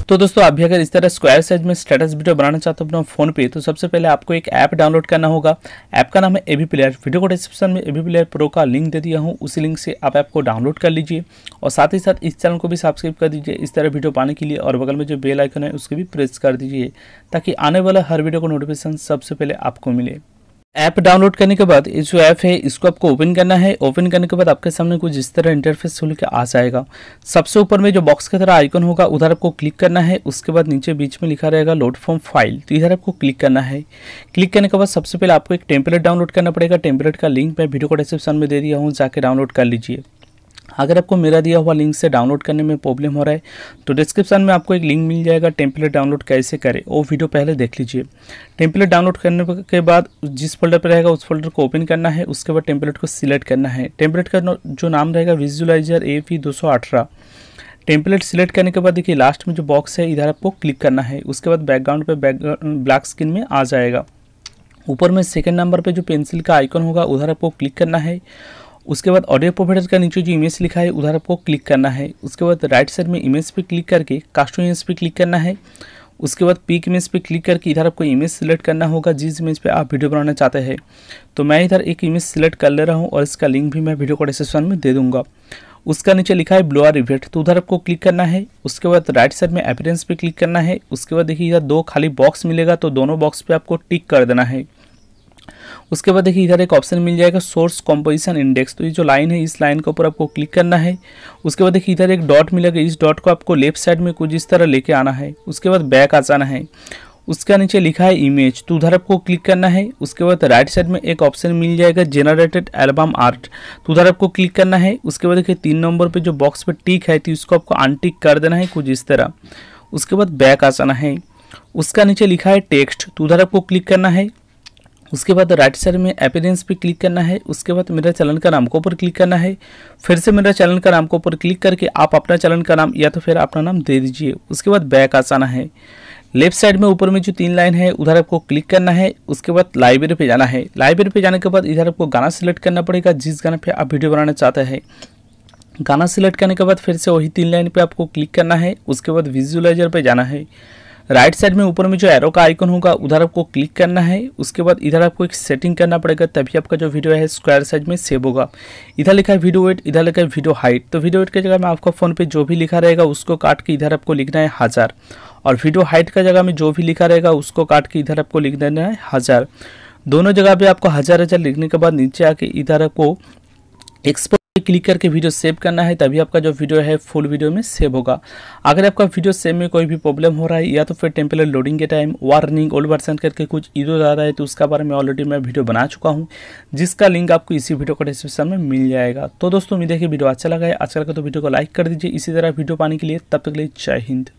तो दोस्तों आप भी अगर इस तरह स्क्वायर साइज में स्टेटस वीडियो बनाना चाहते हो अपना फोन पे, तो सबसे पहले आपको एक ऐप डाउनलोड करना होगा। ऐप का नाम है एवी प्लेयर। वीडियो को डिस्क्रिप्शन में एवी प्लेयर प्रो का लिंक दे दिया हूँ, उसी लिंक से आप ऐप को डाउनलोड कर लीजिए और साथ ही साथ इस चैनल को भी सब्सक्राइब कर दीजिए इस तरह वीडियो पाने के लिए, और बगल में जो बेल आइकन है उसको भी प्रेस कर दीजिए ताकि आने वाला हर वीडियो को नोटिफिकेशन सबसे पहले आपको मिले। ऐप डाउनलोड करने के बाद ये जो ऐप है इसको आपको ओपन करना है। ओपन करने के बाद आपके सामने कुछ इस तरह इंटरफेस खुल के आ जाएगा। सबसे ऊपर में जो बॉक्स की तरह आइकन होगा उधर आपको क्लिक करना है। उसके बाद नीचे बीच में लिखा रहेगा लोड फ्रॉम फाइल, तो इधर आपको क्लिक करना है। क्लिक करने के बाद सबसे पहले आपको एक टेम्पलेट डाउनलोड करना पड़ेगा। टेम्पलेट का लिंक मैं वीडियो को डिस्क्रिप्शन में दे दिया हूँ, जाके डाउनलोड कर लीजिए। अगर आपको मेरा दिया हुआ लिंक से डाउनलोड करने में प्रॉब्लम हो रहा है तो डिस्क्रिप्शन में आपको एक लिंक मिल जाएगा टेम्पलेट डाउनलोड कैसे करें, वो वीडियो पहले देख लीजिए। टेम्पलेट डाउनलोड करने के बाद जिस फोल्डर पर रहेगा उस फोल्डर को ओपन करना है। उसके बाद टेम्पलेट को सिलेक्ट करना है। टेम्पलेट का जो नाम रहेगा विजुअलाइजर AV 218। टेम्पलेट सिलेक्ट करने के बाद देखिए लास्ट में जो बॉक्स है इधर आपको क्लिक करना है। उसके बाद बैकग्राउंड पे ब्लैक स्क्रीन में आ जाएगा। ऊपर में सेकंड नंबर पे जो पेंसिल का आइकन होगा उधर आपको क्लिक करना है। उसके बाद ऑडियो प्रोवाइडर का नीचे जो इमेज लिखा है उधर आपको क्लिक करना है। उसके बाद राइट साइड में इमेज पे क्लिक करके कास्ट इमेज पे क्लिक करना है। उसके बाद पिक इमेज पे क्लिक करके इधर आपको इमेज सिलेक्ट करना होगा जिस इमेज पे आप वीडियो बनाना चाहते हैं। तो मैं इधर एक इमेज सिलेक्ट कर ले रहा हूँ और इसका लिंक भी मैं वीडियो को डिस्क्रिप्शन में दे दूंगा। उसका नीचे लिखा है ब्लोअर इफेक्ट, तो उधर आपको क्लिक करना है। उसके बाद राइट साइड में अपीयरेंस पे क्लिक करना है। उसके बाद देखिए इधर दो खाली बॉक्स मिलेगा, तो दोनों बॉक्स पे आपको टिक कर देना है। उसके बाद देखिए इधर एक ऑप्शन मिल जाएगा सोर्स कंपोजिशन इंडेक्स, तो ये जो लाइन है इस लाइन के ऊपर आपको क्लिक करना है। उसके बाद देखिए इधर एक डॉट मिलेगा, इस डॉट को आपको लेफ्ट साइड में कुछ इस तरह लेके आना है। उसके बाद बैक आ जाना है। उसका नीचे लिखा है इमेज, तो उधर आपको क्लिक करना है। उसके बाद राइट साइड में एक ऑप्शन मिल जाएगा जेनरेटेड एल्बम आर्ट, तो उधर आपको क्लिक करना है। उसके बाद देखिए 3 नंबर पे जो बॉक्स पे टिक है तो इसको आपको अनटिक कर देना है कुछ इस तरह। उसके बाद बैक आ जाना है। उसका नीचे लिखा है टेक्स्ट, तो उधर आपको क्लिक करना है। उसके बाद राइट साइड में अपीयरेंस पे क्लिक करना है। उसके बाद मेरा चैनल का नाम को ऊपर क्लिक करना है। फिर से मेरा चैनल का नाम को ऊपर क्लिक करके आप अपना चैनल का नाम या तो फिर अपना नाम दे दीजिए। उसके बाद बैक आ जाना है। लेफ्ट साइड में ऊपर में जो 3 लाइन है उधर आपको क्लिक करना है। उसके बाद लाइब्रेरी पे जाना है। लाइब्रेरी पे जाने के बाद इधर आपको गाना सिलेक्ट करना पड़ेगा जिस गाने पे आप वीडियो बनाना चाहते हैं। गाना सिलेक्ट करने के बाद फिर से वही 3 लाइन पे आपको क्लिक करना है। उसके बाद विजुअलाइजर पे जाना है। राइट साइड में ऊपर में जो एरो का आइकन होगा उधर आपको क्लिक करना है। उसके बाद इधर आपको एक सेटिंग करना पड़ेगा, तभी आपका जो वीडियो है स्क्वायर साइज में सेव होगा। इधर लिखा है वीडियो वेट, इधर लिखा है वीडियो हाइट, तो वीडियो वेट की जगह में आपका फोन पे जो भी लिखा रहेगा उसको काट के इधर आपको लिखना है 1000, और वीडियो हाइट का जगह में जो भी लिखा रहेगा उसको काट के इधर आपको लिख देना है 1000। दोनों जगह पे आपको 1000 लिखने के बाद नीचे आके इधर आपको एक्सपोर्ट क्लिक करके वीडियो सेव करना है, तभी आपका जो वीडियो है फुल वीडियो में सेव होगा। अगर आपका वीडियो सेव में कोई भी प्रॉब्लम हो रहा है या तो फिर टेम्पलेट लोडिंग के टाइम वार्निंग ओल्ड वर्जन करके कुछ इधर आ रहा है, तो उसका बारे में ऑलरेडी मैं वीडियो बना चुका हूं, जिसका लिंक आपको इसी वीडियो को डिस्क्रिप्शन में मिल जाएगा। तो दोस्तों उम्मीद है कि वीडियो अच्छा लगा है। अच्छा लगा तो वीडियो को लाइक कर दीजिए। इसी तरह वीडियो पाने के लिए तब तक के लिए जय हिंद।